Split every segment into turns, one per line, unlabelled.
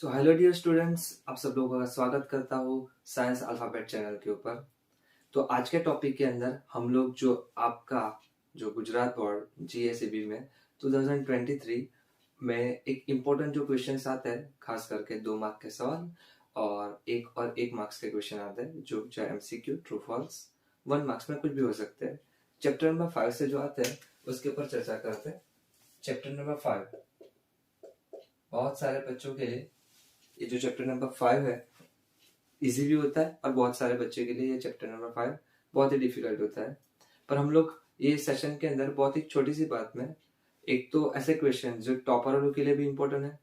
So hello dear students, आप सब लोगों का स्वागत करता हूँ साइंस अल्फाबेट चैनल के ऊपर। तो आज के टॉपिक के अंदर हम लोग जो आपका जो गुजरात बोर्ड जीएसईबी में 2023 में एक इम्पोर्टेंट जो क्वेश्चंस आते हैं, खास करके 2 मार्क के सवाल और एक मार्क्स के क्वेश्चन आते हैं, जो चाहे एमसीक्यू, ट्रू फॉल्स, 1 मार्क्स में कुछ भी हो सकते हैं। चैप्टर नंबर 5 से जो आते हैं उसके ऊपर चर्चा करते हैं। चैप्टर नंबर 5 बहुत सारे बच्चों के लिए ये जो चैप्टर नंबर 5 है इजी भी होता है, और बहुत सारे बच्चे के लिए ये चैप्टर नंबर 5 बहुत ही डिफिकल्ट होता है। पर हम लोग ये सेशन के अंदर बहुत ही छोटी सी बात में एक तो ऐसे क्वेश्चन जो टॉपर वालों के लिए भी इम्पोर्टेंट है,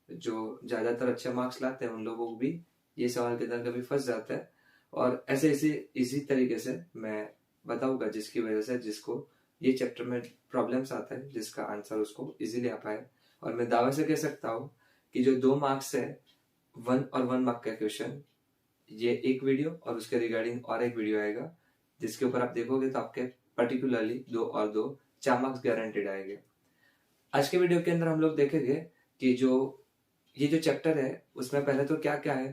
जो ज्यादातर अच्छे मार्क्स लाते हैं उन लोगों को भी ये सवाल के अंदर कभी फंस जाता है, और ऐसे इसी तरीके से मैं बताऊंगा जिसकी वजह से जिसको ये चैप्टर में प्रॉब्लम्स आता है जिसका आंसर उसको इजीली आ पाए। और मैं दावे से कह सकता हूँ कि जो 2 मार्क्स है 1 मार्क का क्वेश्चन, ये एक वीडियो और उसके रिगार्डिंग और एक वीडियो आएगा जिसके ऊपर आप देखोगे तो आपके पर्टिकुलरली 2 और 2 4 मार्क्स गारंटेड आएंगे। आज के वीडियो के अंदर हम लोग देखेंगे कि ये जो चैप्टर है उसमें पहले तो क्या क्या है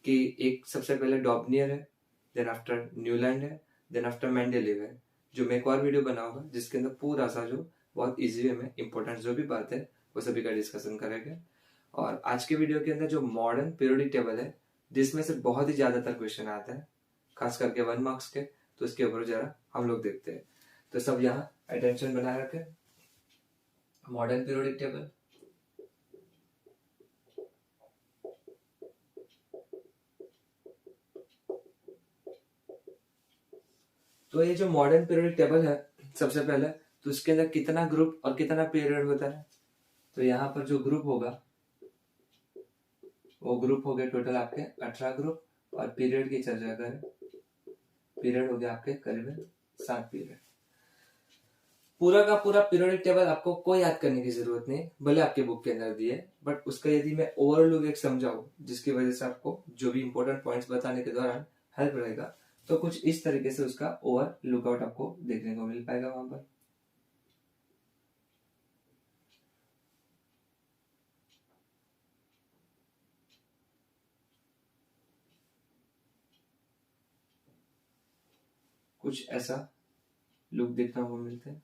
कि एक सबसे पहले डॉबनियर है, देन आफ्टर न्यूलैंड है, देन आफ्टर मेंडेलीव है, जो मैं एक और वीडियो बनाऊंगा जिसके अंदर पूरा सा जो बहुत इजी वे में इंपॉर्टेंट जो भी बात है वो सभी का डिस्कशन करेंगे। और आज के वीडियो के अंदर जो मॉडर्न पीरियोडिक टेबल है जिसमें से बहुत ही ज्यादातर क्वेश्चन आते हैं, खास करके 1 मार्क्स के, तो इसके ऊपर जरा हम लोग देखते हैं। तो सब यहाँ अटेंशन बनाए रखें। मॉडर्न पीरियोडिक टेबल, तो ये जो मॉडर्न पीरियोडिक टेबल है सबसे पहले तो इसके अंदर कितना ग्रुप और कितना पीरियड होता है। तो यहाँ पर जो ग्रुप होगा वो ग्रुप हो गए टोटल आपके 18 ग्रुप, और पीरियड की चर्चा करें, पीरियड हो गया आपके करीबन 7 पीरियड। पूरा का पूरा पीरियोडिक टेबल आपको कोई याद करने की जरूरत नहीं, भले आपके बुक के अंदर दिए, बट उसका यदि मैं ओवरलुक एक समझाऊं जिसकी वजह से आपको जो भी इंपॉर्टेंट पॉइंट्स बताने के दौरान हेल्प रहेगा, तो कुछ इस तरीके से उसका ओवर लुकआउट आपको देखने को मिल पाएगा वहां पर। कुछ ऐसा लुक देखने को मिलता है।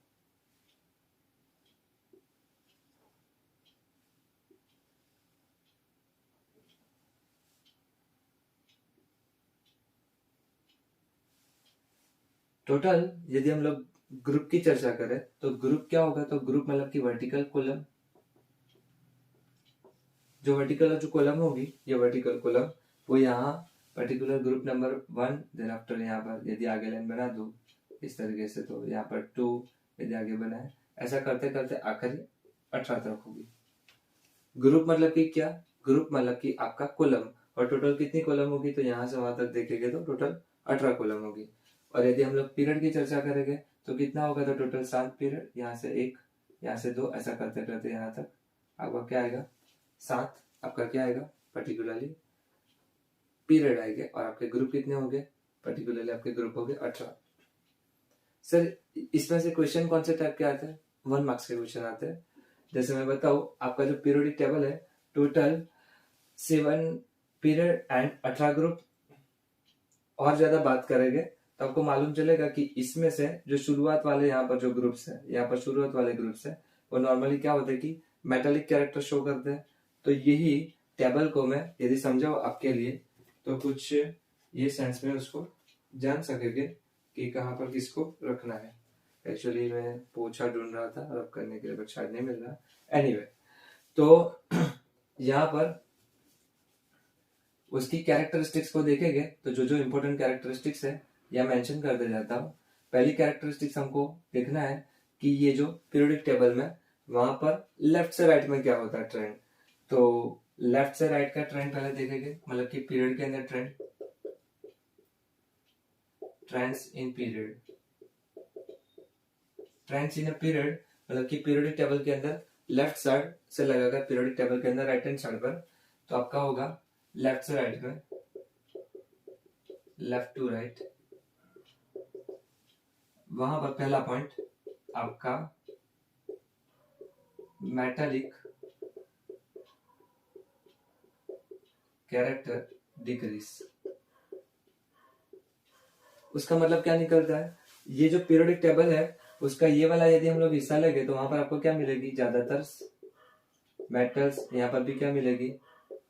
टोटल यदि हम लोग ग्रुप की चर्चा करें तो ग्रुप क्या होगा, तो ग्रुप मतलब कि वर्टिकल कॉलम, जो वर्टिकल जो कॉलम होगी ये वर्टिकल कॉलम वो यहाँ particular group number 1, then after यहाँ पर यदि आगे लाइन बना दो इस तरीके से तो यहाँ पर 2, यदि आगे बनाए ऐसा करते करते आखिरी 18 तक होगी। ग्रुप मतलब कि क्या, ग्रुप मतलब कि आपका कॉलम, और टोटल कितनी कॉलम होगी, तो यहाँ से वहां तक देखेंगे तो टोटल 18 कॉलम होगी। और यदि हम लोग पीरियड की चर्चा करेंगे तो कितना होगा, तो टोटल 7 पीरियड, यहाँ से 1, यहाँ से 2, ऐसा करते करते यहाँ तक आपका क्या आएगा 7, आपका क्या आएगा पर्टिकुलरली पीरियड आएंगे। और आपके ग्रुप कितने होंगे, पर्टिकुलरली आपके ग्रुप होंगे 18। सर इसमें से क्वेश्चन कौन से टाइप के आते हैं, 1 मार्क्स के क्वेश्चन आते हैं। जैसे मैं बताऊं आपका जो पीरियोडिक टेबल है टोटल 7 पीरियड एंड 18 ग्रुप। और ज्यादा बात करेंगे तो आपको मालूम चलेगा कि इसमें से जो शुरुआत वाले यहाँ पर जो ग्रुप्स है, यहाँ पर शुरुआत वाले ग्रुप्स है वो नॉर्मली क्या होता है कि मेटालिक कैरेक्टर शो करते हैं। तो यही टेबल को मैं यदि समझाऊं आपके लिए तो कुछ ये सेंस में उसको जान सकेंगे कि कहाँ पर किसको रखना है। एक्चुअली मैं पोछा ढूंढ रहा था रब करने के लिए, बट शायद नहीं मिल रहा। एनीवे, तो यहाँ पर उसकी कैरेक्टरिस्टिक्स को देखेंगे तो जो जो इंपॉर्टेंट कैरेक्टरिस्टिक्स है यह मेंशन कर दे जाता हूँ। पहली कैरेक्टरिस्टिक्स हमको देखना है कि ये जो पीरियोडिक टेबल में वहां पर लेफ्ट से राइट में क्या होता है ट्रेंड। तो लेफ्ट से राइट का ट्रेंड पहले देखेंगे, मतलब कि पीरियड के अंदर trends in period, trends in period मतलब कि पीरियोडिक टेबल के अंदर लेफ्ट साइड से लगाकर पीरियोडिक टेबल के अंदर राइट हैंड साइड पर, तो आपका होगा लेफ्ट से राइट में, लेफ्ट टू राइट। वहां पर पहला पॉइंट आपका मेटालिक कैरेक्टर डिक्रीज। उसका मतलब क्या निकलता है, ये जो पीरियोडिक टेबल है उसका ये वाला यदि हम लोग हिस्सा लगे तो वहां पर आपको क्या मिलेगी, ज्यादातर मेटल्स। यहाँ पर भी क्या मिलेगी,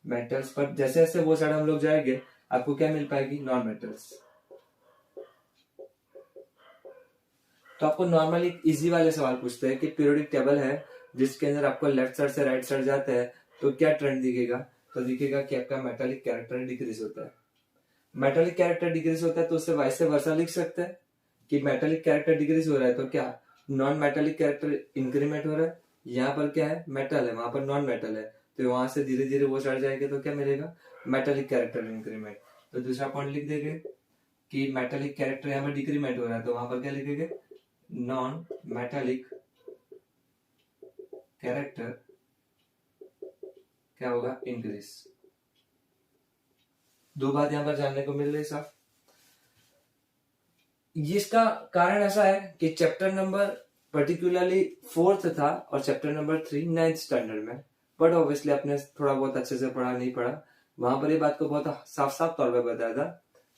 मेटल्स। पर जैसे जैसे वो साइड हम लोग जाएंगे आपको क्या मिल पाएगी, नॉन मेटल्स। तो आपको नॉर्मली इजी वाले सवाल पूछते हैं कि पीरियोडिक टेबल है जिसके अंदर आपको लेफ्ट साइड से राइट साइड जाता है तो क्या ट्रेंड दिखेगा, तो दिखेगा कि आपका मेटालिक कैरेक्टर डिक्रीज होता है। मेटालिक कैरेक्टर डिक्रीज होता है तो उससे वाइस वर्सा लिख सकते हैं कि मेटालिक कैरेक्टर डिक्रीज हो रहा है तो क्या नॉन मेटालिक कैरेक्टर इंक्रीमेंट हो रहा है। यहाँ पर क्या है, मेटल है, वहां पर नॉन मेटल है, तो वहां से धीरे धीरे वो चढ़ जाएंगे तो क्या मिलेगा, मेटालिक कैरेक्टर इंक्रीमेंट। तो दूसरा पॉइंट लिख देंगे कि मेटालिक कैरेक्टर यहाँ पर डिक्रीमेंट हो रहा है तो वहां पर क्या लिखेंगे, नॉन मेटालिक कैरेक्टर क्या होगा, इंक्रीज। दो बात यहां पर जानने को मिल रही साहब। इसका कारण ऐसा है कि चैप्टर नंबर पर्टिकुलरली 4th था और चैप्टर नंबर 3 9th स्टैंडर्ड में, बट ऑब्वियसली आपने थोड़ा बहुत अच्छे से पढ़ा नहीं पढ़ा। वहां पर ये बात को बहुत साफ साफ तौर पर बताया था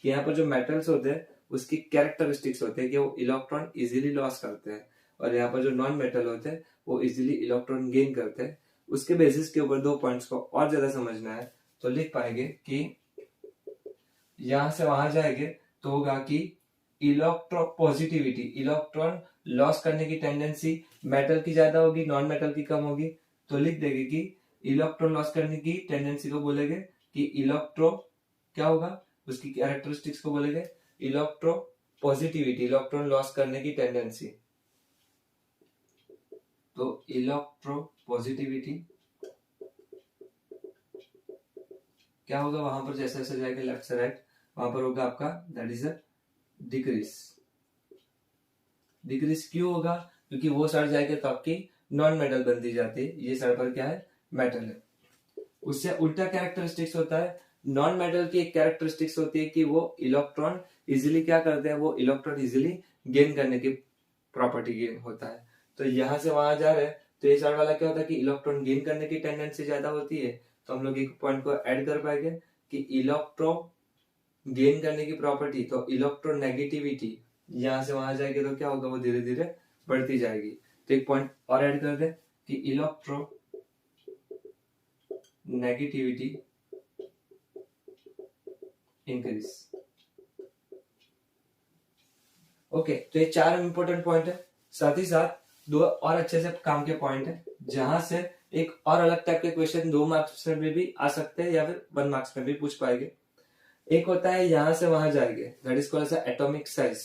कि यहाँ पर जो मेटल्स होते हैं उसकी कैरेक्टरिस्टिक्स होते हैं कि वो इलेक्ट्रॉन इजीली लॉस करते हैं, और यहाँ पर जो नॉन मेटल होते हैं वो इजीली इलेक्ट्रॉन गेन करते हैं। उसके बेसिस के ऊपर दो पॉइंट्स को और ज्यादा समझना है तो लिख पाएंगे कि यहां से वहां जाएंगे तो होगा कि इलेक्ट्रोपॉजिटिविटी, इलेक्ट्रॉन लॉस करने की टेंडेंसी मेटल की ज्यादा होगी, नॉन मेटल की कम होगी। तो लिख देंगे कि इलेक्ट्रॉन लॉस करने की टेंडेंसी को बोलेंगे कि इलेक्ट्रो क्या होगा, उसकी कैरेक्टरिस्टिक्स को बोलेंगे इलेक्ट्रो पॉजिटिविटी, इलेक्ट्रॉन लॉस करने की टेंडेंसी। तो इलेक्ट्रो पॉजिटिविटी क्या होगा, वहां पर जैसे जैसे जाएगा लेफ्ट से राइट वहां पर होगा आपका that is a decrease. Decrease क्यों होगा, क्योंकि वो साइड जाएगा तो आपकी नॉन मेटल बनती जाती है, ये साइड पर क्या है, मेटल है। उससे उल्टा कैरेक्टरिस्टिक्स होता है, नॉन मेटल की एक कैरेक्टरिस्टिक्स होती है कि वो इलेक्ट्रॉन इजीली क्या करते हैं, वो इलेक्ट्रॉन इजीली गेन करने की प्रॉपर्टी गेन होता है। तो यहां से वहां जा रहे हैं तो ये साइड वाला क्या होता है कि इलेक्ट्रॉन गेन करने की टेंडेंसी ज्यादा होती है। तो हम लोग एक पॉइंट को ऐड कर पाएंगे कि इलेक्ट्रॉन गेन करने की प्रॉपर्टी, तो इलेक्ट्रोनेगेटिविटी यहां से वहां जाएगी तो क्या होगा, वो धीरे धीरे बढ़ती जाएगी। तो एक पॉइंट और ऐड कर दे कि इलेक्ट्रो नेगेटिविटी इंक्रीज। ओके, तो ये चार इंपॉर्टेंट पॉइंट है। साथ ही साथ दो और अच्छे से काम के पॉइंट है जहां से एक और अलग टाइप के क्वेश्चन 2 मार्क्स में भी आ सकते हैं या फिर 1 मार्क्स में भी पूछ पाएंगे। एक होता है यहां से वहां जाएंगे, that is called as atomic size.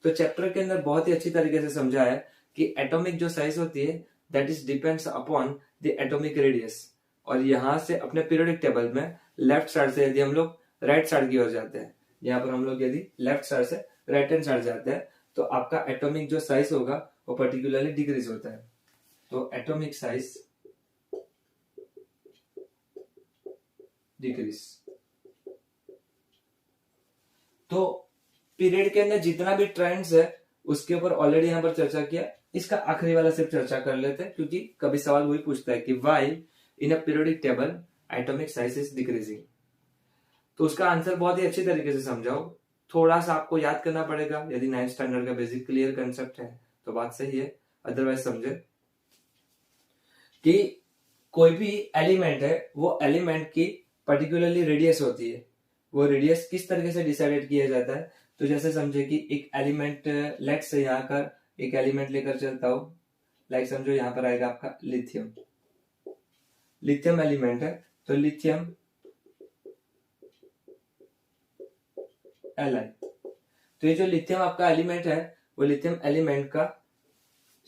तो चैप्टर के अंदर बहुत ही अच्छी तरीके से समझा है कि एटॉमिक जो साइज होती है that is depends upon the atomic radius. और यहां से अपने पीरियोडिक टेबल में लेफ्ट साइड से यदि हम लोग राइट साइड की ओर जाते हैं, यहाँ पर हम लोग यदि लेफ्ट साइड से राइट हैंड साइड जाते हैं तो आपका एटॉमिक जो साइज होगा वो पर्टिकुलरली डिक्रीज होता है। तो एटॉमिक साइज डिक्रीज। तो पीरियड के अंदर जितना भी ट्रेंड्स है उसके ऊपर ऑलरेडी यहां पर चर्चा किया। इसका आखिरी वाला सिर्फ चर्चा कर लेते हैं क्योंकि कभी सवाल वही पूछता है कि why in a periodic table atomic size is decreasing. तो उसका आंसर बहुत ही अच्छी तरीके से समझाओ। थोड़ा सा आपको याद करना पड़ेगा, यदि 9th स्टैंडर्ड का बेसिक क्लियर कंसेप्ट है तो बात सही है, अदरवाइज समझे कि कोई भी एलिमेंट है वो एलिमेंट की पर्टिकुलरली रेडियस होती है। वो रेडियस किस तरीके से डिसाइडेड किया जाता है, तो जैसे समझे कि एक एलिमेंट लेट से यहाँ कर एक एलिमेंट लेकर चलता हूं, लाइक समझो यहाँ पर आएगा आपका लिथियम। लिथियम एलिमेंट है तो लिथियम Li। तो ये जो लिथियम आपका एलिमेंट है वो लिथियम एलिमेंट का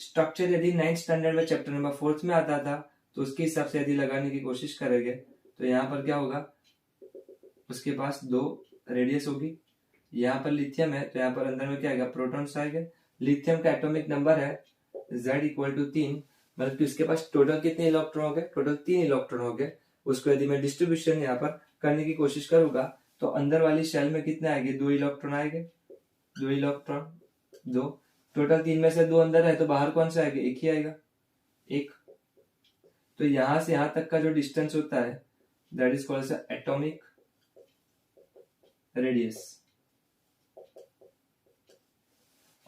स्ट्रक्चर यदि 9th स्टैंडर्ड में चैप्टर नंबर 4th में आता था तो उसके हिसाब से यदि लगाने की कोशिश करेंगे तो यहाँ पर क्या होगा, उसके पास 2 रेडियस होगी। यहाँ पर लिथियम है तो यहाँ पर अंदर में क्या आएगा, प्रोटॉन्स आएगा। लिथियम का एटॉमिक नंबर है Z = 3, मतलब कि उसके पास टोटल कितने इलेक्ट्रॉन हो गए, टोटल 3 इलेक्ट्रॉन हो गए। उसको यदि मैं डिस्ट्रीब्यूशन यहाँ पर करने की कोशिश करूंगा तो अंदर वाली शेल में कितने आएंगे, 2 इलेक्ट्रॉन आएंगे। 2 इलेक्ट्रॉन 2, टोटल 3 में से 2 अंदर है तो बाहर कौन सा आएगा, 1 ही आएगा, 1। तो यहां से यहां तक का जो डिस्टेंस होता है that is called as atomic radius.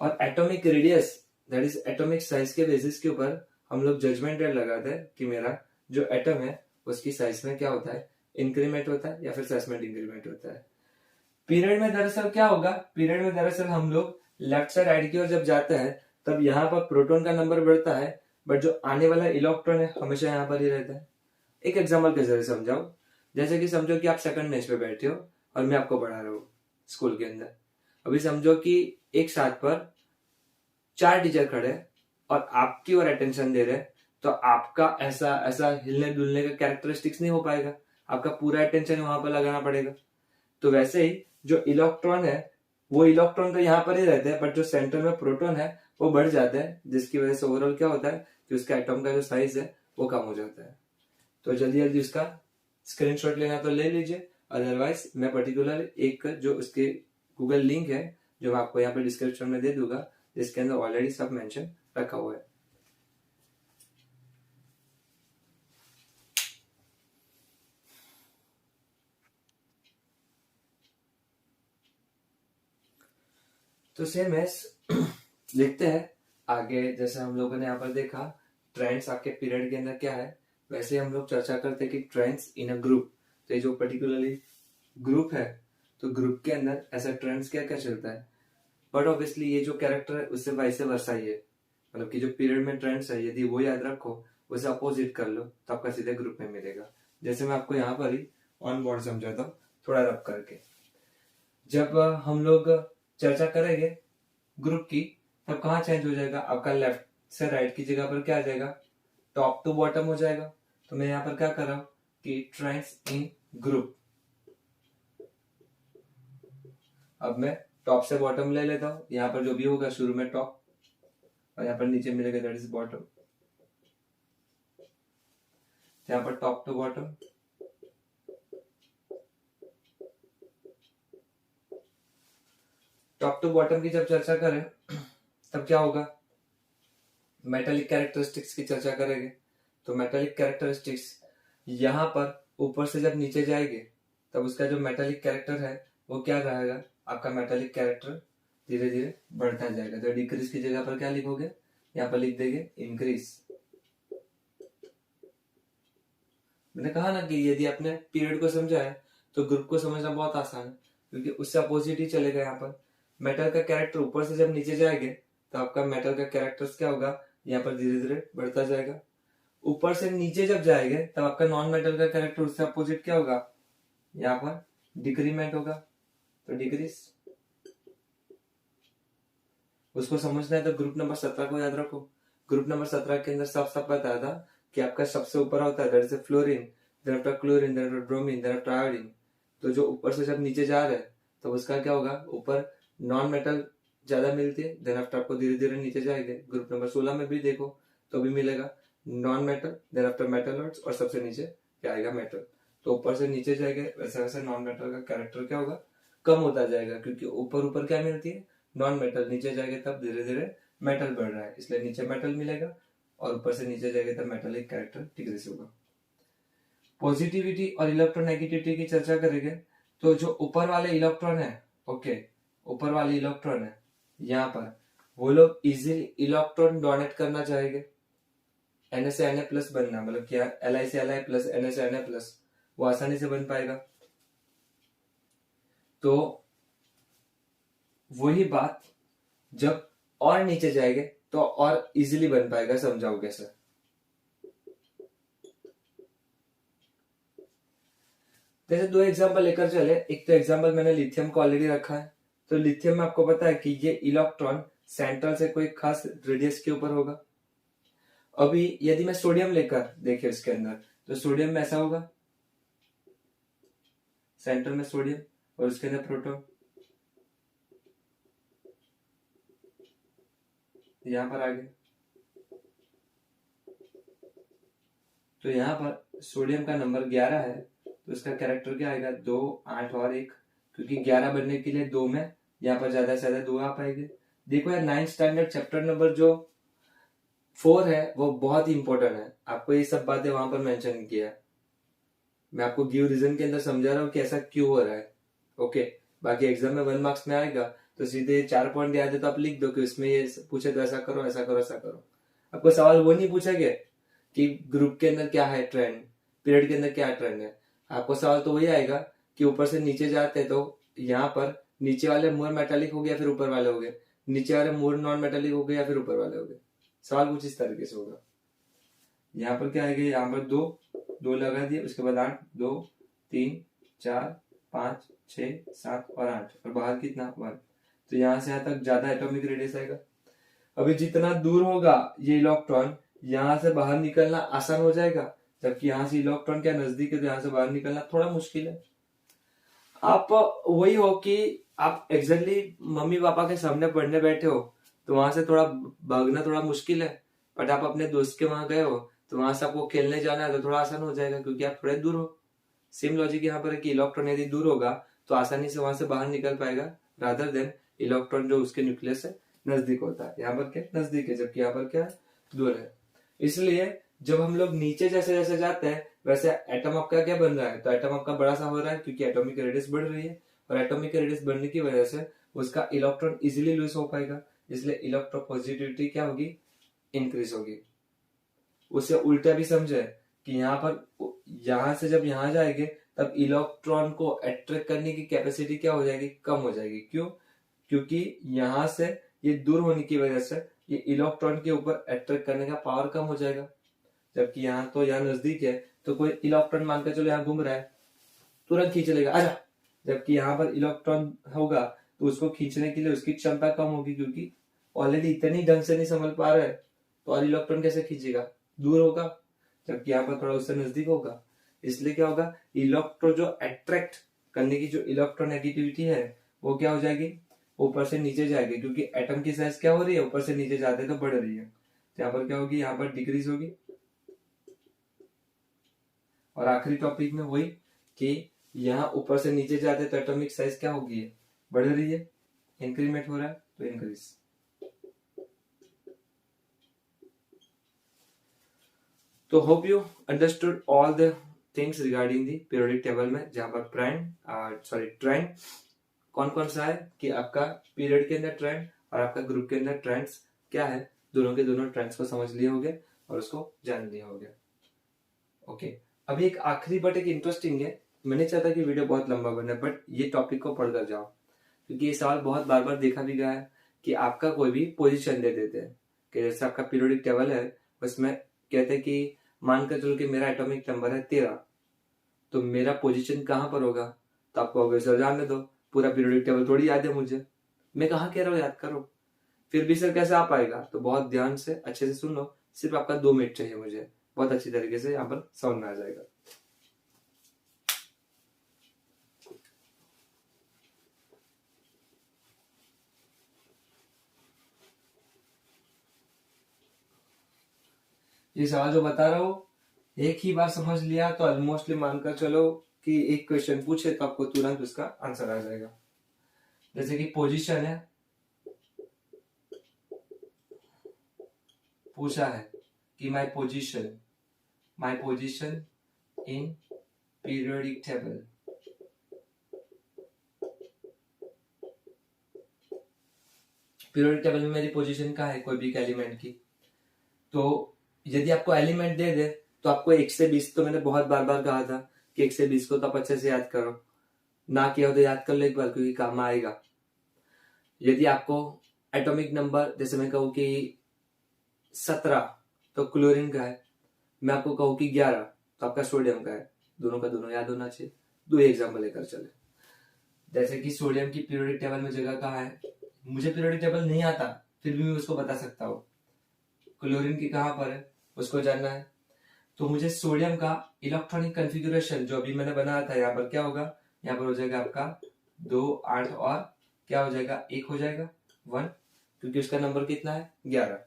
और atomic radius that is atomic size के बेसिस के ऊपर हम लोग जजमेंट रेट लगाते हैं कि मेरा जो एटम है उसकी साइज में क्या होता है, इंक्रीमेंट होता है या फिर सेसमेंट इंक्रीमेंट होता है। पीरियड में दरअसल क्या होगा, पीरियड में दरअसल हम लोग लेफ्ट से राइट की ओर जब जाते हैं तब यहाँ पर प्रोटॉन का नंबर बढ़ता है, बट जो आने वाला इलेक्ट्रॉन है हमेशा यहाँ पर ही रहता है। एक एग्जांपल के जरिए समझाओ, जैसे कि समझो कि आप सेकंड बेंच पे बैठे हो और मैं आपको पढ़ा रहा हूँ स्कूल के अंदर। अभी समझो कि एक साथ पर 4 टीचर खड़े हैं और आपकी ओर अटेंशन दे रहे हैं, तो आपका ऐसा ऐसा हिलने डुलने का कैरेक्टरिस्टिक्स नहीं हो पाएगा, आपका पूरा अटेंशन वहां पर लगाना पड़ेगा। तो वैसे ही जो इलेक्ट्रॉन है वो इलेक्ट्रॉन तो यहाँ पर ही रहते हैं, बट जो सेंटर में प्रोटॉन है वो बढ़ जाते हैं, जिसकी वजह से ओवरऑल क्या होता है कि उसका एटम का जो साइज है वो कम हो जाता है। तो जल्दी जल्दी उसका स्क्रीनशॉट लेना तो ले लीजिए, अदरवाइज मैं पर्टिकुलर एक जो उसके गूगल लिंक है जो मैं आपको यहाँ पे डिस्क्रिप्शन में दे दूंगा, जिसके अंदर ऑलरेडी सब मेंशन रखा हुआ है। तो सेम एस लिखते हैं आगे, जैसे हम लोगों ने यहाँ पर देखा ट्रेंड्स आपके पीरियड के अंदर क्या है, वैसे हम लोग चर्चा करते हैं कि ट्रेंड्स इन अ ग्रुप। तो ये जो पर्टिकुलरली ग्रुप है तो ग्रुप के अंदर ऐसा ट्रेंड्स क्या क्या चलता है, बट ऑब्वियसली ये जो कैरेक्टर है उससे वाइस वर्सा ही है, मतलब कि जो पीरियड में ट्रेंड्स है यदि वो याद रखो उसे अपोजिट कर लो तो आपका सीधे ग्रुप में मिलेगा। जैसे मैं आपको यहाँ पर ही ऑन बोर्ड समझाता हूँ थोड़ा रब करके। जब हम लोग चर्चा करेंगे ग्रुप की तब कहाँ चेंज हो जाएगा, आपका लेफ्ट से राइट की जगह पर क्या आ जाएगा, टॉप टू बॉटम हो जाएगा। तो मैं यहाँ पर क्या कर रहा हूँ कि ट्रेंड्स इन ग्रुप, अब मैं टॉप से बॉटम ले लेता हूँ, यहाँ पर जो भी होगा शुरू में टॉप और यहाँ पर नीचे मिलेगा दैट इज बॉटम। यहाँ पर top to bottom, top to bottom की जब चर्चा करें तब क्या होगा, मेटालिक कैरेक्टरिस्टिक्स की चर्चा करेंगे। तो मेटालिक कैरेक्टरिस्टिक्स यहाँ पर ऊपर से जब नीचे जाएंगे तब उसका जो मेटालिक कैरेक्टर है वो क्या रहेगा, आपका मेटालिक कैरेक्टर धीरे धीरे बढ़ता जाएगा। तो डिक्रीज की जगह पर क्या लिखोगे, यहाँ पर लिख देंगे इंक्रीज। मैंने कहा ना कि यदि आपने पीरियड को समझा है तो ग्रुप को समझना बहुत आसान है, क्योंकि उससे अपोजिट ही चलेगा। यहाँ पर मेटल का कैरेक्टर ऊपर से जब नीचे जाएंगे तो आपका मेटल का कैरेक्टर क्या होगा, यहाँ पर धीरे धीरे बढ़ता जाएगा। ऊपर से नीचे जब जाएंगे तब आपका नॉन मेटल का कैरेक्टर उससे अपोजिट क्या होगा, यहाँ पर डिक्रीमेंट होगा, तो डिक्रीज। उसको समझना है तो ग्रुप नंबर 17 को याद रखो। ग्रुप नंबर 17 के अंदर साफ साफ बताया था कि आपका सबसे ऊपर होता है that is fluorine, then after chlorine, then after bromine, then after iodine. तो जो ऊपर से जब नीचे जा रहे हैं तो उसका क्या होगा, ऊपर नॉन मेटल ज्यादा मिलती है, देन आफ्टर आपको धीरे धीरे नीचे जाएंगे। ग्रुप नंबर 16 में भी देखो तो भी मिलेगा non metal, then after metalloids और सबसे नीचे क्या आएगा, मेटल। तो ऊपर से नीचे जाएंगे वैसे वैसे नॉन मेटल का कैरेक्टर क्या होगा, कम होता जाएगा, क्योंकि ऊपर ऊपर क्या मिलती है, नॉन मेटल। नीचे जाएंगे तब धीरे धीरे मेटल बढ़ रहा है, इसलिए नीचे मेटल मिलेगा, और ऊपर से नीचे जाएंगे तब मेटलिक कैरेक्टर डिक्रीज होगा। पॉजिटिविटी और इलेक्ट्रोनेगेटिविटी की चर्चा करेंगे तो जो ऊपर वाले इलेक्ट्रॉन है, ओके, ऊपर वाले इलेक्ट्रॉन है यहाँ पर, वो लोग इजीली इलेक्ट्रॉन डोनेट करना चाहेंगे। Na से Na प्लस बनना, मतलब क्या Li से Li प्लस, Na से Na प्लस, वो आसानी से बन पाएगा। तो वही बात जब और नीचे जाएंगे तो और इजीली बन पाएगा। समझाओ कैसे, जैसे 2 एग्जांपल लेकर चले। एक तो एग्जांपल मैंने लिथियम को ऑलरेडी रखा है, तो लिथियम में आपको पता है कि ये इलेक्ट्रॉन सेंट्रल से कोई खास रेडियस के ऊपर होगा। अभी यदि मैं सोडियम लेकर देखिए इसके अंदर, तो सोडियम में ऐसा होगा, सेंटर में सोडियम और उसके अंदर प्रोटॉन, यहां पर आगे। तो यहाँ पर सोडियम का नंबर 11 है, तो इसका कैरेक्टर क्या आएगा, 2, 8 और 1, क्योंकि 11 बनने के लिए 2 में यहाँ पर ज्यादा से ज्यादा 2 आ पाएंगे। देखो यार 9th स्टैंडर्ड चैप्टर नंबर जो 4 है वो बहुत ही इंपॉर्टेंट है, आपको ये सब बातें वहां पर मेंशन किया है। मैं आपको गिव रीजन के अंदर समझा रहा हूँ कि ऐसा क्यों हो रहा है। ओके, बाकी एग्जाम में 1 मार्क्स में आएगा तो सीधे 4 पॉइंट याद है तो आप लिख दो कि उसमें ये पूछे तो ऐसा करो ऐसा करो ऐसा करो। आपको सवाल वो नहीं पूछा गया कि ग्रुप के अंदर क्या है ट्रेंड, पीरियड के अंदर क्या ट्रेंड है। आपको सवाल तो वही आएगा कि ऊपर से नीचे जाते हैं तो यहाँ पर नीचे वाले मोर मेटालिक हो गया फिर ऊपर वाले हो गए, नीचे वाले मोर नॉन मेटालिक हो गए या फिर ऊपर वाले हो गए। सवाल कुछ इस तरीके से होगा। यहाँ पर क्या आएगा, यहाँ पर दो दो लगा दिए, उसके बाद 8 2 3 4 5 6 7 और 8 और बाहर कितना 1। तो यहाँ से यहाँ तक ज्यादा एटॉमिक रेडियस आएगा। अभी जितना दूर होगा ये इलेक्ट्रॉन यहाँ से बाहर निकलना आसान हो जाएगा, जबकि यहाँ से इलेक्ट्रॉन क्या नजदीक है तो यहाँ से बाहर निकलना थोड़ा मुश्किल है। आप वही हो कि आप एग्जैक्टली मम्मी पापा के सामने पढ़ने बैठे हो तो वहां से थोड़ा भागना थोड़ा मुश्किल है, बट आप अपने दोस्त के वहां गए हो तो वहां से आपको खेलने जाना है तो थोड़ा आसान हो जाएगा क्योंकि आप थोड़े दूर हो। सेम लॉजिक यहाँ पर है कि इलेक्ट्रॉन यदि दूर होगा तो आसानी से वहां से बाहर निकल पाएगा, रादर देन इलेक्ट्रॉन जो उसके न्यूक्लियस से नजदीक होता है। यहाँ पर क्या नजदीक है जबकि यहाँ पर क्या दूर है। इसलिए जब हम लोग नीचे जैसे जैसे जाते हैं वैसे एटम आपका क्या बन रहा है, तो एटम आपका बड़ा सा हो रहा है क्योंकि एटॉमिक रेडियस बढ़ रही है और एटॉमिक रेडियस बढ़ने की वजह से उसका इलेक्ट्रॉन इजीली लूज हो पाएगा, इसलिए इलेक्ट्रोपॉजिटिविटी क्या होगी इंक्रीज होगी। उससे उल्टा भी समझे कि यहाँ पर यहाँ से जब यहाँ जाएंगे तब इलेक्ट्रॉन को अट्रैक्ट करने की कैपेसिटी क्या हो जाएगी कम हो जाएगी। क्यों? क्योंकि यहाँ से ये दूर होने की वजह से ये इलेक्ट्रॉन के ऊपर अट्रैक्ट करने का पावर कम हो जाएगा, जबकि यहाँ तो यहाँ नजदीक है तो कोई इलेक्ट्रॉन मानकर चलो यहाँ घूम रहा है तुरंत खींच लेगा आजा, जबकि यहाँ पर इलेक्ट्रॉन होगा तो उसको खींचने के लिए उसकी क्षमता कम होगी क्योंकि ऑलरेडी इतनी ढंग से नहीं संभल पा रहा है तो और इलेक्ट्रॉन कैसे खींचेगा, दूर होगा, जबकि यहाँ पर थोड़ा उससे नजदीक होगा। इसलिए क्या होगा, इलेक्ट्रो जो अट्रैक्ट करने की जो इलेक्ट्रोनेगेटिविटी है वो क्या हो जाएगी ऊपर से नीचे जाएगी, क्योंकि एटम की साइज क्या हो रही है ऊपर से नीचे जाते तो बढ़ रही है। तो यहाँ पर क्या होगी, यहाँ पर डिक्रीज होगी। और आखिरी टॉपिक में वही कि यहाँ ऊपर से नीचे जाते तो एटॉमिक साइज क्या होगी बढ़ रही है, इंक्रीमेंट हो रहा है तो इंक्रीज। तो hope you understood all the things regarding the periodic table में, जहां पर ट्रेंड कौन कौन सा है कि आपका पीरियड के अंदर ट्रेंड और आपका ग्रुप के अंदर ट्रेंड्स क्या है, दोनों के दोनों ट्रेंड्स को समझ लिए होंगे और उसको जान लिया होगा। ओके, अभी एक आखिरी बट एक इंटरेस्टिंग है, मैं नहीं चाहता कि वीडियो बहुत लंबा बने बट ये टॉपिक को पढ़कर जाओ क्योंकि ये सवाल बहुत बार बार देखा भी गया है कि आपका कोई भी पोजीशन दे देते हैं कि जैसे आपका पीरियोडिक टेबल है उसमें कहते हैं कि मानकर चलो कि मेरा एटॉमिक नंबर है 13 तो मेरा पोजीशन कहां पर होगा, तो आपको ऑब्वियसली जानने दो पूरा पीरियोडिक टेबल थोड़ी याद है मुझे, मैं कहा कह रहा हूँ याद करो। फिर भी सर कैसे आ पाएगा, तो बहुत ध्यान से अच्छे से सुन लो, सिर्फ आपका 2 मिनट चाहिए मुझे, बहुत अच्छी तरीके से यहाँ पर समझ में आ जाएगा। ये सवाल जो बता रहा हूँ एक ही बार समझ लिया तो ऑलमोस्टली मानकर चलो कि एक क्वेश्चन पूछे तो आपको तुरंत उसका आंसर आ जाएगा। जैसे कि पोजीशन है, पूछा है कि my position in periodic table, periodic table में मेरी पोजीशन का है कोई भी एक एलिमेंट की, तो यदि आपको एलिमेंट दे दे तो आपको 1 से 20, तो मैंने बहुत बार बार कहा था कि 1 से 20 को तो आप अच्छे से याद करो, ना किया हो तो याद कर लो एक बार क्योंकि काम आएगा। यदि आपको एटॉमिक नंबर जैसे मैं कहूँ कि 17 तो क्लोरीन का है, मैं आपको कहूँ कि 11 तो आपका सोडियम का है, दोनों का दोनों याद होना चाहिए। 2 एग्जाम्पल लेकर चले, जैसे कि सोडियम की पीरियोडिक टेबल में जगह कहाँ है, मुझे पीरियोडिक टेबल नहीं आता फिर भी मैं उसको बता सकता हूँ। क्लोरीन की कहाँ पर है उसको जानना है, तो मुझे सोडियम का इलेक्ट्रॉनिक कॉन्फ़िगरेशन जो अभी मैंने बनाया था यहाँ पर क्या होगा, यहाँ पर हो जाएगा आपका 2 8 और क्या हो जाएगा 1 हो जाएगा 1, क्योंकि उसका नंबर कितना है 11।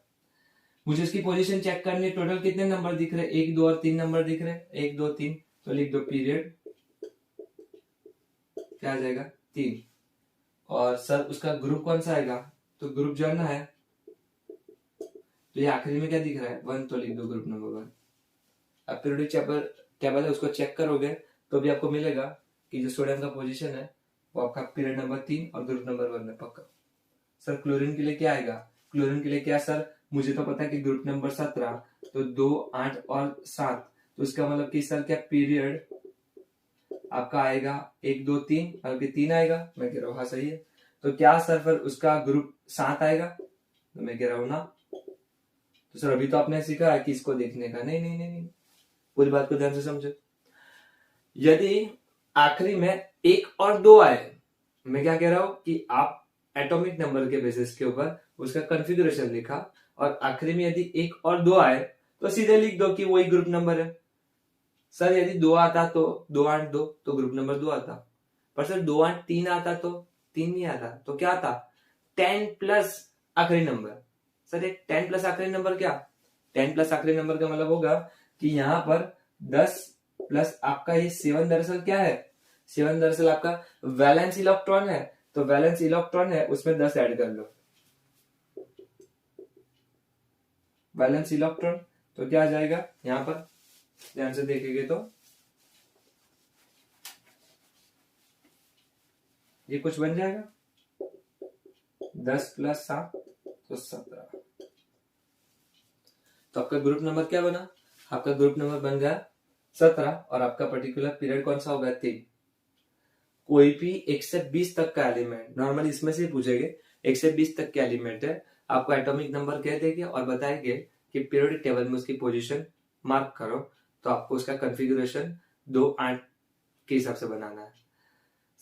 मुझे उसकी पोजीशन चेक करनी, टोटल कितने नंबर दिख रहे, 1 2 और 3 नंबर दिख रहे, 1 2 3, तो लिख दो पीरियड क्या आ जाएगा 3। और सर उसका ग्रुप कौन सा आएगा, तो ग्रुप जानना है, तो ये आखिरी में क्या दिख रहा है 1, तो लिख दो ग्रुप नंबर 1। अब पीरियोडिक टेबल है उसको चेक करोगे तो भी आपको मिलेगा कि जो सोडियम का पोजीशन है वो आपका पीरियड नंबर 3 और ग्रुप नंबर 1 में पक्का। सर क्लोरीन के लिए क्या आएगा? क्लोरीन के लिए क्या सर? मुझे तो पता है कि ग्रुप नंबर 17, तो 2, 8 और 7, तो इसका मतलब कि सर क्या पीरियड आपका आएगा 1, 2, 3, मतलब कि 3 आएगा। मैं कह रहा हूँ हाँ सही है। तो क्या सर फिर उसका ग्रुप 7 आएगा? तो मैं कह रहा हूँ ना। तो सर अभी तो आपने सीखा है कि इसको देखने का। नहीं नहीं नहीं नहीं, पूरी बात को ध्यान से समझो। यदि आखिरी में 1 और 2 आए, मैं क्या कह रहा हूं कि आप एटॉमिक नंबर के बेसिस के ऊपर उसका कॉन्फ़िगरेशन लिखा, और आखिरी में यदि 1 और 2 आए तो सीधे लिख दो कि वही ग्रुप नंबर है। सर यदि 2 आता तो 2, 8, 2 तो ग्रुप नंबर 2 आता। पर सर 2, 8, 3 आता तो 3 नहीं आता, तो क्या आता? 10 प्लस आखिरी नंबर। सर ये 10 प्लस आखिरी नंबर क्या? 10 प्लस आखिरी नंबर का मतलब होगा कि यहां पर 10 प्लस आपका ये 7 दरअसल क्या है? 7 दरअसल आपका वैलेंस इलेक्ट्रॉन है। तो वैलेंस इलेक्ट्रॉन है उसमें 10 ऐड कर लो। वैलेंस इलेक्ट्रॉन तो क्या आ जाएगा यहां पर? ध्यान से देखेंगे तो ये कुछ बन जाएगा 10 प्लस 7 तो 17। तो आपका ग्रुप नंबर क्या बना? आपका ग्रुप नंबर बन गया 17, और आपका पर्टिकुलर पीरियड कौन सा होगा? 3। कोई भी 1 से 20 तक का एलिमेंट, नॉर्मली इसमें से पूछेंगे 1 से 20 तक के एलिमेंट है, आपको एटॉमिक नंबर कह देंगे और बताएंगे कि पीरियोडिक टेबल में उसकी पोजीशन मार्क करो। तो आपको उसका कॉन्फ़िगरेशन 2, 8 के हिसाब से बनाना है।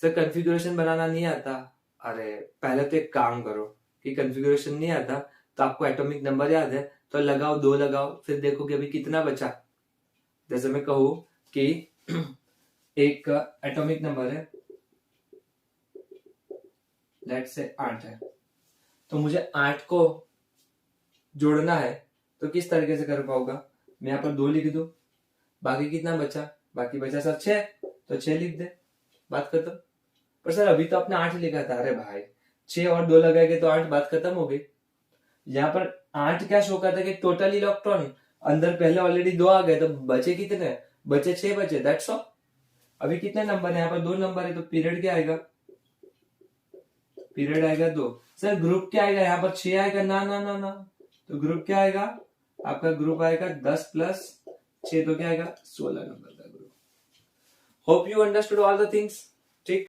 सर कॉन्फ़िगरेशन बनाना नहीं आता? अरे पहले तो एक काम करो कि कॉन्फ़िगरेशन नहीं आता तो आपको एटॉमिक नंबर याद है, तो लगाओ 2 लगाओ, फिर देखो कि अभी कितना बचा। जैसे मैं कहूं कि एक एटॉमिक नंबर है, लेट्स से 8 है, तो मुझे 8 को जोड़ना है, तो किस तरीके से कर पाऊंगा? मैं यहाँ पर 2 लिख दूं, बाकी कितना बचा? बाकी बचा सर 6, तो 6 लिख दे, बात खत्म। पर सर अभी तो आपने 8 लिखा था। अरे भाई 6 और 2 लगाएंगे तो 8, बात खत्म हो गई। यहाँ पर 8 क्या शो करता है कि टोटल इलेक्ट्रॉन अंदर पहले ऑलरेडी 2 आ गए, तो बचे कितने? बचे 6 बचे, दैट्स ऑल। अभी कितने नंबर है? यहाँ पर 2 नंबर है, तो पीरियड क्या आएगा? पीरियड आएगा 2। सर ग्रुप क्या आएगा? यहाँ पर 6 आएगा ना ना ना ना, तो ग्रुप क्या आएगा? आपका ग्रुप आएगा 10 प्लस 6, तो क्या आएगा? 16 नंबर का group. Hope you understood all the things.